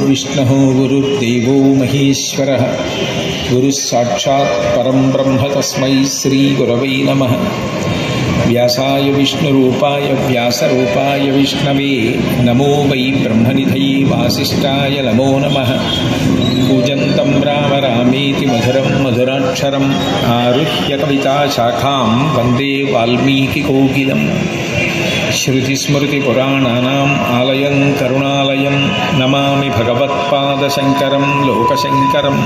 गुरुर्विष्णुः गुरुर्देवो महेश्वरः गुरुः साक्षात् परं ब्रह्म तस्मै श्रीगुरवे नमः। व्यासाय विष्णुरूपाय व्यासरूपाय विष्णवे नमो वै ब्रह्मनिधये वासिष्ठाय नमो नमः। कूजन्तं राम रामेति मधुरं मधुराक्षरम् आरुह्य कविताशाखां वन्दे वाल्मीकिकोकिलम्। श्रुतिस्मृतिपुराणानाम् आलयं करुणालयं नमामि भगवत्पादशङ्करं लोकशङ्करम्।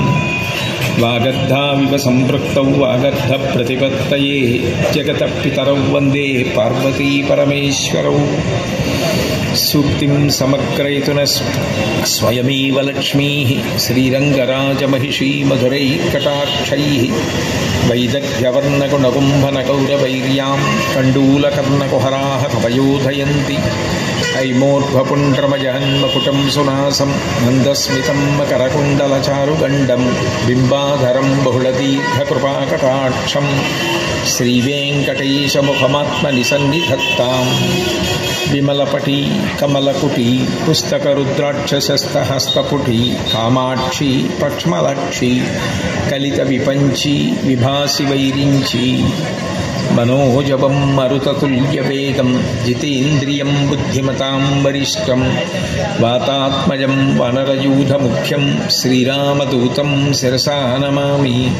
वागर्धाविव सम्पृक्तौ वागर्धप्रतिपत्तये जगतः पितरौ वन्दे पार्वती परमेश्वरौ। सूक्तिं समग्रयितुनः स्वयमेव लक्ष्मीः श्रीरङ्गराजमहिषी मधुरैकटाक्षैः वैदग्ध्यवर्णगुणकुम्भनगौरवैर्यां कण्डूलकर्णकुहराः कवयोधयन्ति। ऐमोर्ध्वपुण्ड्रमजहन्मकुटं सुनासं मन्दस्मितं मकरकुण्डलचारुगण्डं बिम्बाधरं बहुलदीर्घकृपाकटाक्षं श्रीवेङ्कटेशमुखमात्मनिसन्निधत्ताम्। विमलपटी कमलकुटी पुस्तकरुद्राक्षसस्तहस्तपुटी कामाक्षी पक्ष्मलक्षी कलितविपञ्ची विभासि वैरिञ्ची। मनोजवं मरुततुल्यवेगं जितेन्द्रियं बुद्धिमतां वरिष्ठं वातात्मजं वानरयूथमुख्यं श्रीरामदूतं शिरसा नमामि।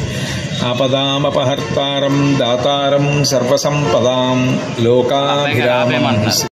आपदामपहर्तारं दातारं सर्वसम्पदां लोकाभिरामं